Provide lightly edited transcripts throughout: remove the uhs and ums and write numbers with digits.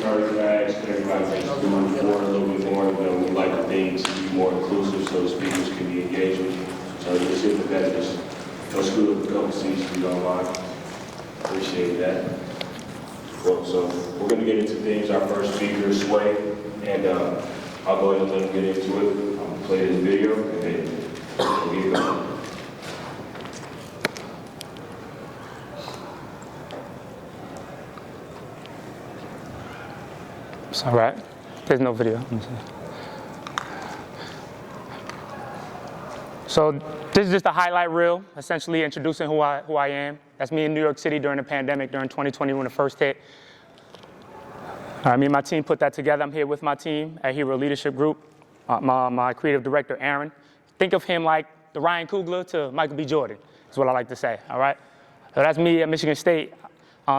started to ask everybody that's doing forward a little bit more. We'd like the things to be more inclusive so the speakers can be engaging. So just see if that just go screw up a couple seats if you don't mind. Appreciate that. Well, so we're going to get into things. Our first speaker is Sway, and I'll go ahead and let him get into it. I'm going to play this video, and then we'll get going. It's all right. There's no video. So this is just a highlight reel, essentially introducing who I am. That's me in New York City during the pandemic, during 2020 when it first hit. Me and my team put that together. I'm here with my team at Hero Leadership Group. My creative director, Aaron. Think of him like the Ryan Coogler to Michael B. Jordan, is what I like to say, all right? So that's me at Michigan State,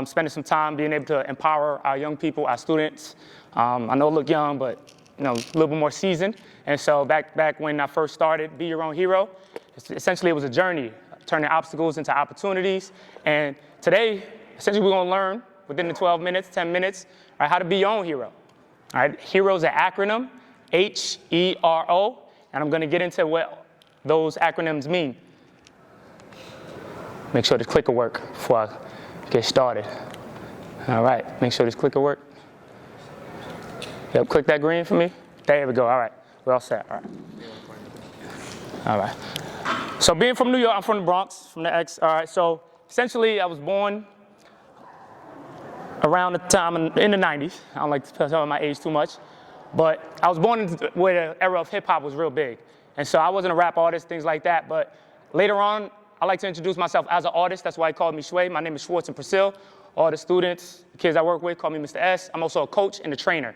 spending some time being able to empower our young people, our students. I know I look young, but a little bit more seasoned. And so back when I first started Be Your Own Hero, essentially it was a journey, turning obstacles into opportunities. And today, essentially we're gonna learn within the 12 minutes, 10 minutes, right, how to be your own hero. All right, HERO is an acronym, H-E-R-O, and I'm gonna get into what those acronyms mean. Make sure this clicker works before I get started. All right, make sure this clicker works. Yep, click that green for me. There we go, all right, we're all set, all right. All right, so being from New York, I'm from the Bronx, from the X, all right, so essentially I was born around the time in the 90s. I don't like to tell my age too much, but I was born where the era of hip hop was real big. And so I wasn't a rap artist, things like that, but later on, I like to introduce myself as an artist. That's why he called me Shway. My name is Schwartzen Precil. All the students, the kids I work with call me Mr. S. I'm also a coach and a trainer.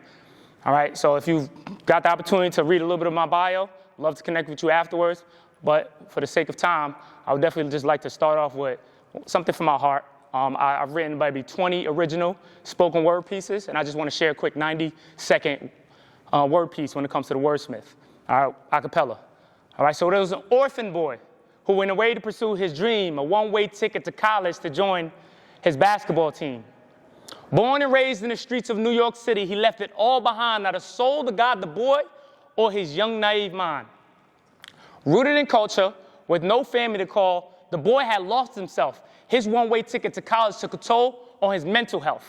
All right, so if you've got the opportunity to read a little bit of my bio, I'd love to connect with you afterwards. But for the sake of time, I would definitely just like to start off with something from my heart. I've written maybe 20 original spoken word pieces, and I just want to share a quick 90-second word piece when it comes to the wordsmith. All right, a cappella. All right, so there was an orphan boy who went away to pursue his dream, a one-way ticket to college to join his basketball team. Born and raised in the streets of New York City, he left it all behind, not a soul to guide the boy or his young, naive mind. Rooted in culture, with no family to call, the boy had lost himself. His one-way ticket to college took a toll on his mental health.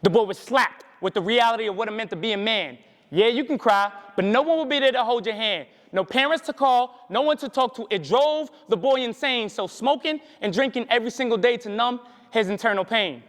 The boy was slapped with the reality of what it meant to be a man. Yeah, you can cry, but no one will be there to hold your hand. No parents to call, no one to talk to. It drove the boy insane, so smoking and drinking every single day to numb his internal pain.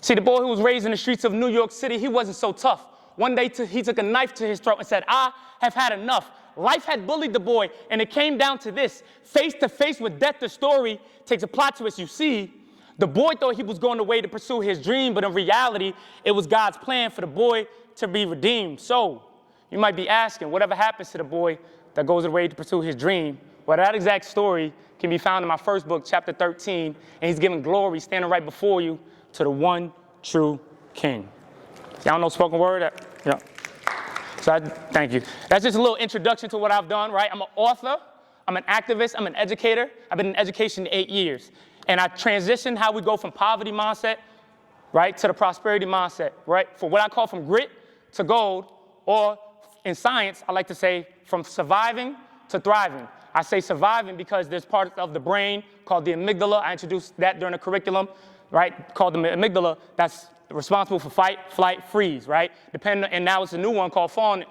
See, the boy who was raised in the streets of New York City, he wasn't so tough. One day, he took a knife to his throat and said, I have had enough. Life had bullied the boy, and it came down to this. Face to face with death, the story takes a plot twist. You see, the boy thought he was going away to pursue his dream, but in reality, it was God's plan for the boy to be redeemed. So, you might be asking, whatever happens to the boy that goes away to pursue his dream? Well, that exact story can be found in my first book, chapter 13, and he's giving glory, standing right before you, to the one true King. Y'all know spoken word? Yeah. So thank you. That's just a little introduction to what I've done, right? I'm an author, I'm an activist, I'm an educator. I've been in education 8 years. And I transitioned how we go from poverty mindset, right, to the prosperity mindset, right? For what I call from grit to gold, or in science, I like to say from surviving to thriving. I say surviving because there's part of the brain called the amygdala. I introduced that during the curriculum, right, called the amygdala. That's responsible for fight, flight, freeze, right? And now it's a new one called fawn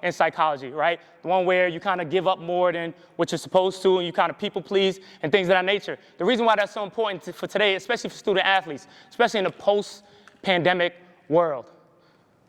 in psychology, right? The one where you kind of give up more than what you're supposed to, and you kind of people please and things of that nature. The reason why that's so important for today, especially for student athletes, especially in the post-pandemic world,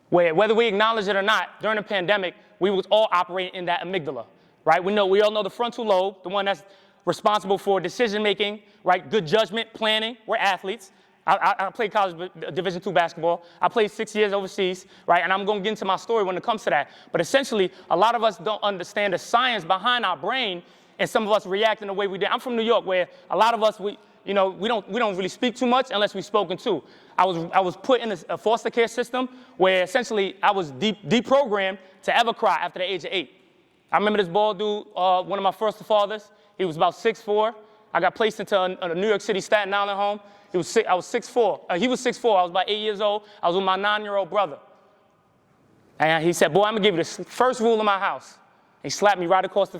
where whether we acknowledge it or not, during the pandemic, we was all operating in that amygdala, right? We all know the frontal lobe, the one that's responsible for decision-making, right? Good judgment, planning. We're athletes. I played college Division II basketball. I played 6 years overseas, right? And I'm going to get into my story when it comes to that. But essentially, a lot of us don't understand the science behind our brain, and some of us react in the way we did. I'm from New York, where a lot of us, we don't really speak too much unless we're spoken to. I was put in a foster care system where essentially I was deprogrammed to ever cry after the age of 8. I remember this bald dude, one of my foster fathers. He was about 6'4". I got placed into a New York City Staten Island home. I was 6'4". He was 6'4". I was about 8 years old. I was with my 9-year-old brother. And he said, boy, I'm going to give you the first rule of my house. He slapped me right across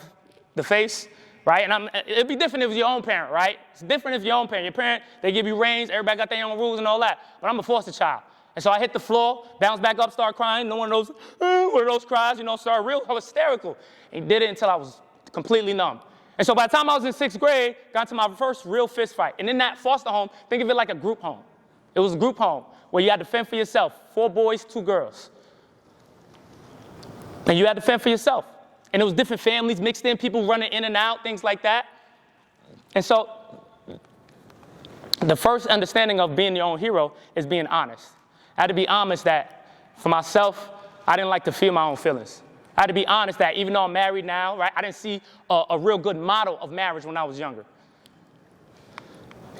the face, right? And it'd be different if it was your own parent, right? It's different if your own parent. Your parent, they give you reins. Everybody got their own rules and all that. But I'm a foster child. And so I hit the floor, bounced back up, started crying. One of those cries, started real hysterical. And he did it until I was completely numb. And so by the time I was in 6th grade, got into my first real fist fight. And in that foster home, think of it like a group home. It was a group home where you had to fend for yourself. 4 boys, 2 girls. And you had to fend for yourself. And it was different families mixed in, people running in and out, things like that. And so the first understanding of being your own hero is being honest. I had to be honest that for myself, I didn't like to feel my own feelings. I had to be honest that even though I'm married now, right, I didn't see a real good model of marriage when I was younger.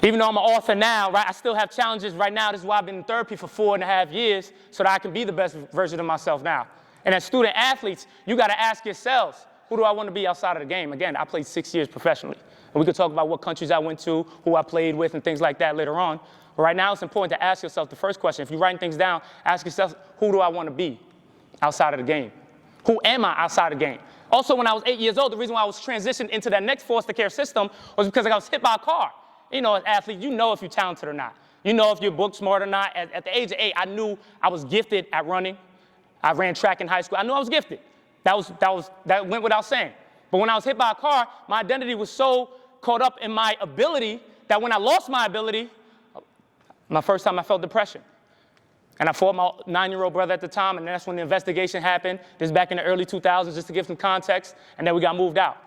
Even though I'm an author now, right, I still have challenges right now. This is why I've been in therapy for 4.5 years so that I can be the best version of myself now. And as student athletes, you got to ask yourselves, who do I want to be outside of the game? Again, I played 6 years professionally. And we could talk about what countries I went to, who I played with, and things like that later on. But right now, it's important to ask yourself the first question. If you're writing things down, ask yourself, who do I want to be outside of the game? Who am I outside of the game? Also, when I was 8 years old, the reason why I was transitioned into that next foster care system was because I was hit by a car. As athletes, you know if you're talented or not. You know if you're book smart or not. At the age of 8, I knew I was gifted at running. I ran track in high school. I knew I was gifted. That went without saying. But when I was hit by a car, my identity was so caught up in my ability that when I lost my ability, my first time I felt depression. And I fought my 9-year-old brother at the time, and that's when the investigation happened. This is back in the early 2000s, just to give some context, and then we got moved out.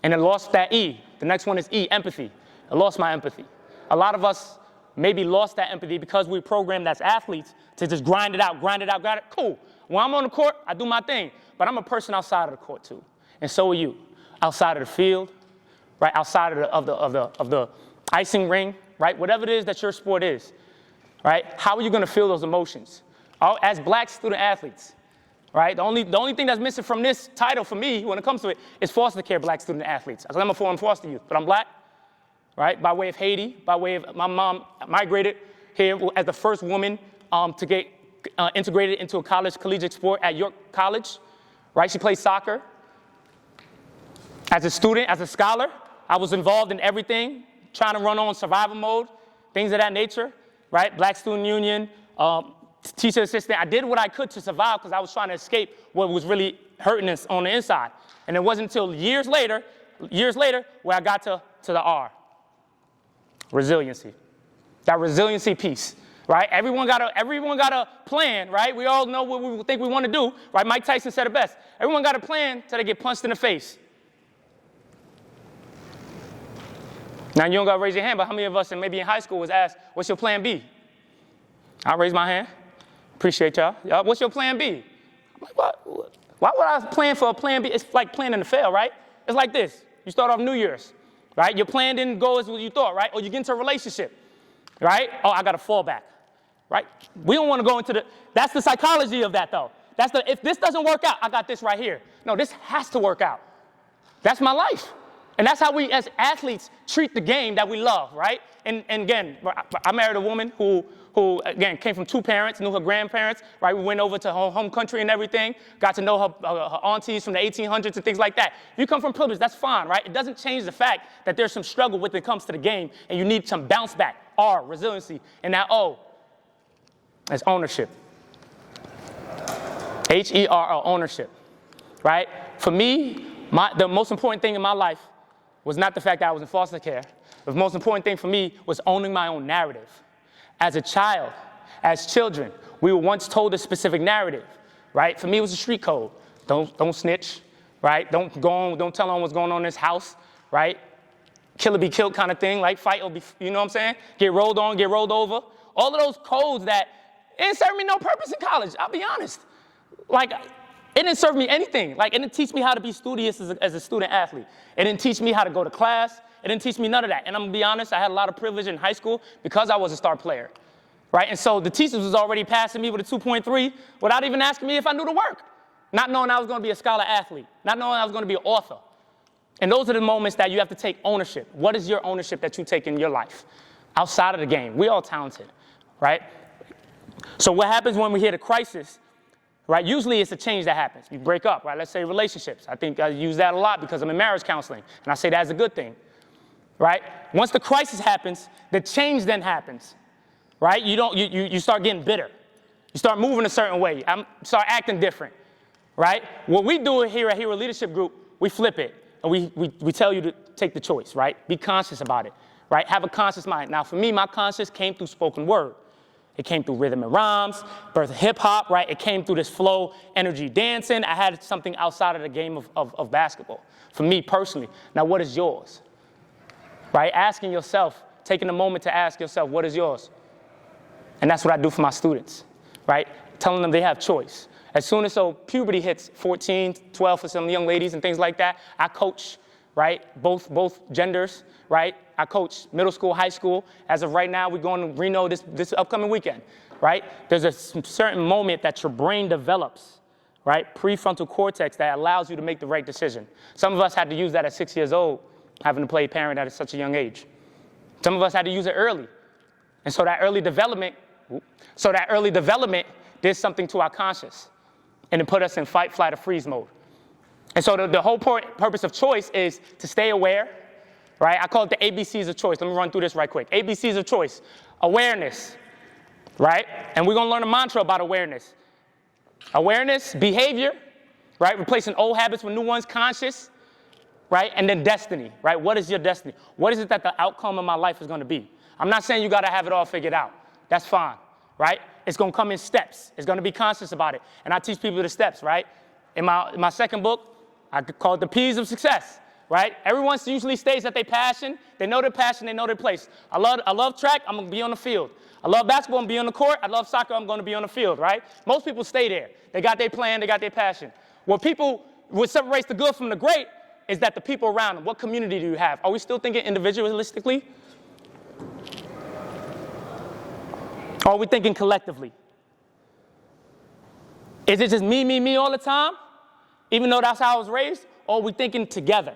And I lost that E. The next one is E, empathy. I lost my empathy. A lot of us maybe lost that empathy because we were programmed as athletes to just grind it out. Cool. When I'm on the court, I do my thing. But I'm a person outside of the court too. And so are you. Outside of the field, right? Outside of the icing ring, right? Whatever it is that your sport is, right? How are you going to feel those emotions? As black student athletes, right? The only thing that's missing from this title for me when it comes to it is foster care black student athletes. I'm a foreign foster youth, but I'm black, right? By way of Haiti, by way of my mom migrated here as the first woman to get integrated into a collegiate sport at York College, right? She played soccer. As a student, as a scholar, I was involved in everything, trying to run on survival mode, things of that nature, right? Black Student Union, teacher assistant. I did what I could to survive because I was trying to escape what was really hurting us on the inside. And it wasn't until years later, where I got to the R. Resiliency. That resiliency piece, right? Everyone got a plan, right? We all know what we think we want to do, right? Mike Tyson said it best. Everyone got a plan till they get punched in the face. Now, you don't got to raise your hand, but how many of us, and maybe in high school, was asked, what's your plan B? I'll raise my hand. Appreciate y'all. What's your plan B? I'm like, what? Why would I plan for a plan B? It's like planning to fail, right? It's like this. You start off New Year's, right? Your plan didn't go as you thought, right? Or you get into a relationship, right? Oh, I got a fallback, right? We don't want to go into that's the psychology of that, though. If this doesn't work out, I got this right here. No, this has to work out. That's my life. And that's how we, as athletes, treat the game that we love, right? And again, I married a woman who again, came from 2 parents, knew her grandparents, right? We went over to her home country and everything, got to know her aunties from the 1800s and things like that. If you come from privilege, that's fine, right? It doesn't change the fact that there's some struggle when it comes to the game, and you need some bounce back. R, resiliency. And that O is ownership. HERO, ownership, right? For me, the most important thing in my life was not the fact that I was in foster care. The most important thing for me was owning my own narrative. As a child, as children, we were once told a specific narrative, right? For me, it was a street code. Don't snitch, right? Don't tell on what's going on in this house, right? Kill or be killed kind of thing, like fight or be, you know what I'm saying? Get rolled on, get rolled over. All of those codes that it didn't serve me no purpose in college, I'll be honest. Like, it didn't serve me anything. Like, it didn't teach me how to be studious as a student athlete. It didn't teach me how to go to class. It didn't teach me none of that. And I'm going to be honest, I had a lot of privilege in high school because I was a star player, right? And so the teachers was already passing me with a 2.3 without even asking me if I knew the work, not knowing I was going to be a scholar athlete, not knowing I was going to be an author. And those are the moments that you have to take ownership. What is your ownership that you take in your life? outside of the game. We all talented, right? So what happens when we hit a crisis, right? Usually it's a change that happens. We break up, right? Let's say relationships. I think I use that a lot because I'm in marriage counseling, and I say that as a good thing, right? Once the crisis happens, the change then happens, right? You start getting bitter. You start moving a certain way. Start acting different, right? What we do here at Hero Leadership Group, we flip it, and we tell you to take the choice, right? Be conscious about it, right? Have a conscious mind. Now, for me, my conscious came through spoken word. It came through rhythm and rhymes, birth of hip hop, right? It came through this flow, energy dancing. I had something outside of the game of basketball, for me personally. Now, what is yours? Right? Asking yourself, taking a moment to ask yourself, what is yours? And that's what I do for my students, right? Telling them they have choice. As soon as puberty hits 14, 12 for some young ladies and things like that, I coach, right? Both genders, right? I coach middle school, high school. As of right now, we're going to Reno this upcoming weekend, right? There's a certain moment that your brain develops, right? Prefrontal cortex that allows you to make the right decision. Some of us had to use that at 6 years old, having to play parent at such a young age. Some of us had to use it early. And so that early development did something to our conscious, and it put us in fight, flight, or freeze mode. And so the whole purpose of choice is to stay aware, right? I call it the ABCs of choice. Let me run through this right quick. ABCs of choice. Awareness, right? And we're going to learn a mantra about awareness. Awareness, behavior, right? Replacing old habits with new ones, conscious, right? And then destiny, right? What is your destiny? What is it that the outcome of my life is going to be? I'm not saying you got to have it all figured out. That's fine, right? It's going to come in steps. It's going to be conscious about it. And I teach people the steps, right? In my second book, I call it the P's of success, right? Everyone usually stays at their passion. They know their passion. They know their place. I love track. I'm going to be on the field. I love basketball. I'm going to be on the court. I love soccer. I'm going to be on the field, right? Most people stay there. They got their plan. They got their passion. What separates the good from the great is that the people around them. What community do you have? Are we still thinking individualistically? Or are we thinking collectively? Is it just me all the time? Even though that's how I was raised? Or are we thinking together?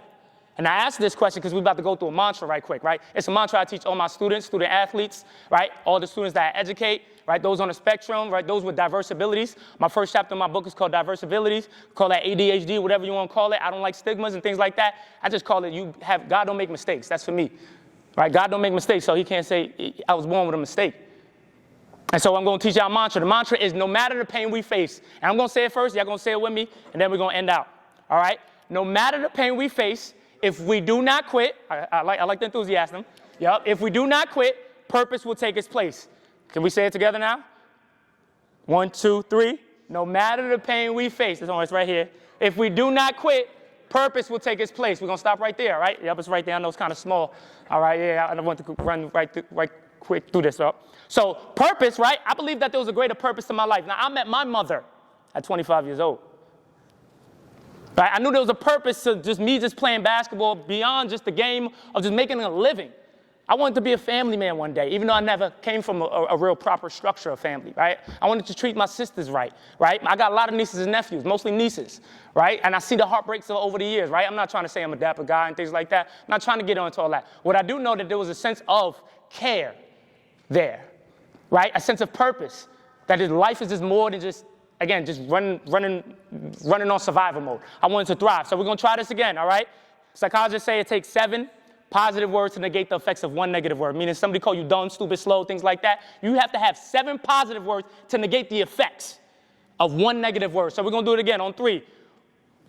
And I ask this question because we're about to go through a mantra right quick, right? It's a mantra I teach all my student athletes, right? All the students that I educate, right? Those on the spectrum, right? Those with diverse abilities. My first chapter in my book is called Diverse Abilities. Call that ADHD, whatever you want to call it. I don't like stigmas and things like that. I just call it God don't make mistakes. That's for me, right? God don't make mistakes, so he can't say I was born with a mistake. And so I'm going to teach y'all a mantra. The mantra is no matter the pain we face, and I'm going to say it first, y'all going to say it with me, and then we're going to end out, all right? No matter the pain we face, if we do not quit, I like the enthusiasm. Yep. If we do not quit, purpose will take its place. Can we say it together now? 1, 2, 3. No matter the pain we face, it's right here. If we do not quit, purpose will take its place. We're going to stop right there, right? Yep, it's right there. I know it's kind of small. All right, yeah, I want to run right quick through this. So purpose, right? I believe that there was a greater purpose to my life. Now, I met my mother at 25 years old. Right? I knew there was a purpose to just playing basketball beyond just the game of just making a living. I wanted to be a family man one day, even though I never came from a real proper structure of family, right? I wanted to treat my sisters right? I got a lot of nieces and nephews, mostly nieces, right? And I see the heartbreaks over the years, right? I'm not trying to say I'm a dapper guy and things like that. I'm not trying to get into all that. What I do know that there was a sense of care there, right? A sense of purpose, that life is just more than just running on survival mode. I wanted to thrive. So we're going to try this again, all right? Psychologists say it takes 7 positive words to negate the effects of 1 negative word, meaning somebody call you dumb, stupid, slow, things like that. You have to have 7 positive words to negate the effects of 1 negative word. So we're going to do it again on 3.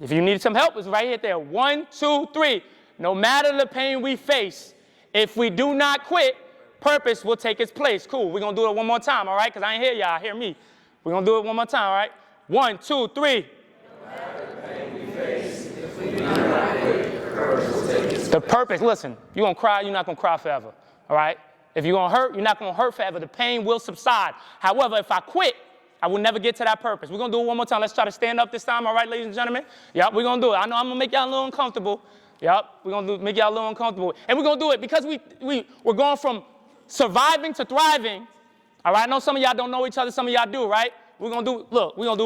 If you need some help, it's right there. 1, 2, 3. No matter the pain we face, if we do not quit, purpose will take its place. Cool. We're going to do it one more time, all right? Because I ain't hear y'all. Hear me. We're going to do it one more time, all right? 1, 2, 3. No matter the pain we face, if we do not quit, purpose will take its place. The purpose, listen, you're going to cry, you're not going to cry forever, all right? If you're going to hurt, you're not going to hurt forever. The pain will subside. However, if I quit, I will never get to that purpose. We're going to do it one more time. Let's try to stand up this time, all right, ladies and gentlemen? Yep, we're going to do it. I know I'm going to make y'all a little uncomfortable. Yep, we're going to make y'all a little uncomfortable. And we're going to do it because we're going from surviving to thriving. All right, I know some of y'all don't know each other. Some of y'all do, right? We're going to do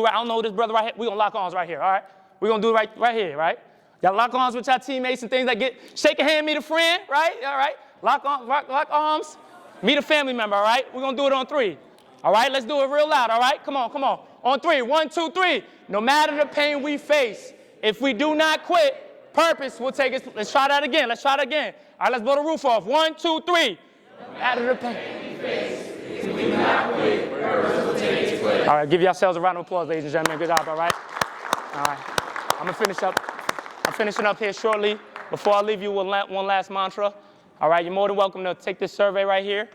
right. I don't know this brother right here. We're going to lock arms right here, all right? We're going to do it right here, right? Y'all lock arms with your teammates and things like shake a hand, meet a friend, right? All right? Lock arms. Meet a family member, all right? We're going to do it on 3. All right, let's do it real loud, all right? Come on, come on. On 3, 1, 2, 3. No matter the pain we face, if we do not quit, purpose will take us. Let's try that again. Let's try that again. All right, let's blow the roof off. 1, 2, 3. No matter the pain we face, if we do not quit, purpose will take its place. All right, give yourselves a round of applause, ladies and gentlemen. Good job, all right? All right. I'm going to finish up. I'm finishing up here shortly. Before I leave you with one last mantra, all right, you're more than welcome to take this survey right here.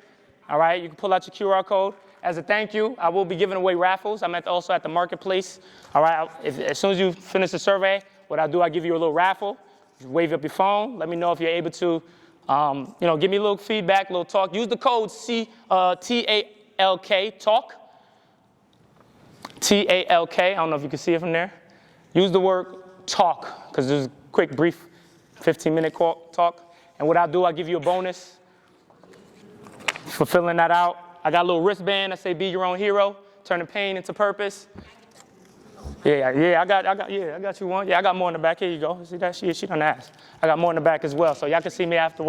All right, you can pull out your QR code. As a thank you, I will be giving away raffles. I'm also at the marketplace. All right, as soon as you finish the survey, what I'll do, I'll give you a little raffle. Just wave up your phone. Let me know if you're able to, give me a little feedback, a little talk. Use the code TALK, talk. TALK, I don't know if you can see it from there. Use the word talk, because there's a quick, brief 15-minute talk. And what I'll do, I'll give you a bonus for filling that out. I got a little wristband that say "Be your own hero, turning pain into purpose." Yeah, I got you one. Yeah, I got more in the back. Here you go. See that? She done asked. I got more in the back as well, so y'all can see me afterwards.